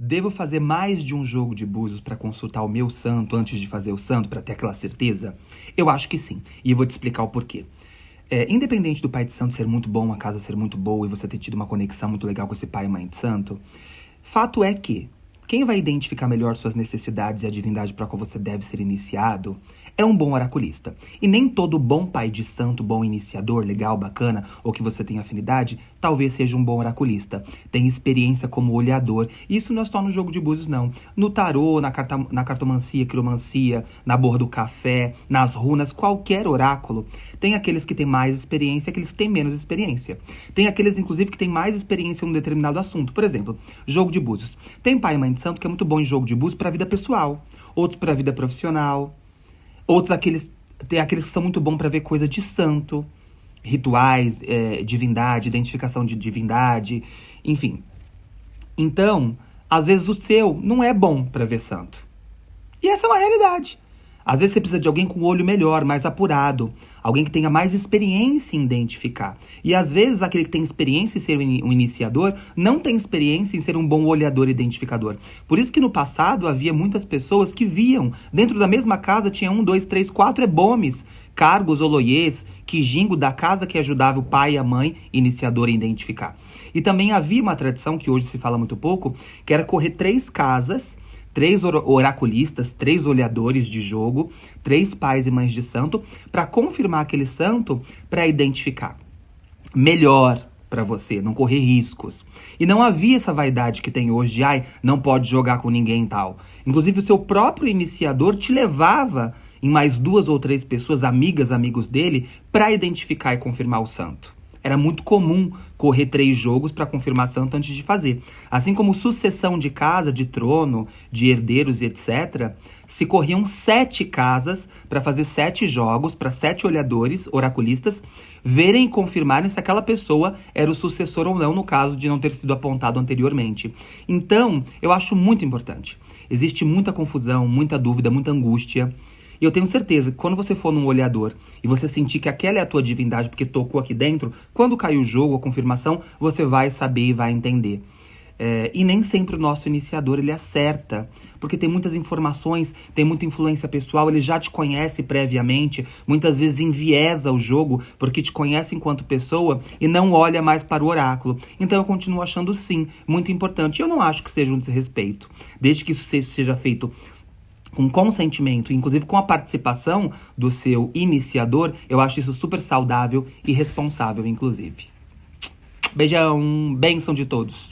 Devo fazer mais de um jogo de búzios para consultar o meu santo antes de fazer o santo, para ter aquela certeza? Eu acho que sim, e eu vou te explicar o porquê. Independente do pai de santo ser muito bom, a casa ser muito boa e você ter tido uma conexão muito legal com esse pai e mãe de santo, fato é que quem vai identificar melhor suas necessidades e a divindade para a qual você deve ser iniciado é um bom oraculista. E nem todo bom pai de santo, bom iniciador, legal, bacana, ou que você tenha afinidade, talvez seja um bom oraculista. Tem experiência como olhador. Isso não é só no jogo de búzios, não. No tarô, na cartomancia, quiromancia, na borra do café, nas runas, qualquer oráculo. Tem aqueles que têm mais experiência e aqueles que têm menos experiência. Tem aqueles, inclusive, que têm mais experiência em um determinado assunto. Por exemplo, jogo de búzios. Tem pai e mãe de santo que é muito bom em jogo de búzios para a vida pessoal, outros para a vida profissional. Tem aqueles que são muito bons para ver coisa de santo, rituais, divindade, identificação de divindade, enfim. Então, às vezes o seu não é bom para ver santo. E essa é uma realidade. Às vezes você precisa de alguém com o olho melhor, mais apurado. Alguém que tenha mais experiência em identificar. E às vezes aquele que tem experiência em ser um iniciador não tem experiência em ser um bom olhador e identificador. Por isso que no passado havia muitas pessoas que viam, dentro da mesma casa tinha 1, 2, 3, 4 ebomes, cargos, oloiês, quijingo da casa que ajudava o pai e a mãe, iniciador, a identificar. E também havia uma tradição, que hoje se fala muito pouco, que era correr 3 casas, 3 oraculistas, 3 olhadores de jogo, 3 pais e mães de santo, para confirmar aquele santo, para identificar. Melhor para você, não correr riscos. E não havia essa vaidade que tem hoje de, não pode jogar com ninguém e tal. Inclusive, o seu próprio iniciador te levava em mais 2 ou 3 pessoas, amigas, amigos dele, para identificar e confirmar o santo. Era muito comum correr 3 jogos para confirmar santo antes de fazer. Assim como sucessão de casa, de trono, de herdeiros e etc., se corriam 7 casas para fazer 7 jogos, para 7 olhadores, oraculistas, verem e confirmarem se aquela pessoa era o sucessor ou não, no caso de não ter sido apontado anteriormente. Então, eu acho muito importante. Existe muita confusão, muita dúvida, muita angústia. E eu tenho certeza que quando você for num olhador e você sentir que aquela é a tua divindade porque tocou aqui dentro, quando cair o jogo, a confirmação, você vai saber e vai entender. E nem sempre o nosso iniciador ele acerta, porque tem muitas informações, tem muita influência pessoal, ele já te conhece previamente, muitas vezes enviesa o jogo porque te conhece enquanto pessoa e não olha mais para o oráculo. Então eu continuo achando sim, muito importante. Eu não acho que seja um desrespeito, desde que isso seja feito com consentimento, inclusive com a participação do seu iniciador, eu acho isso super saudável e responsável, inclusive. Beijão, bênção de todos.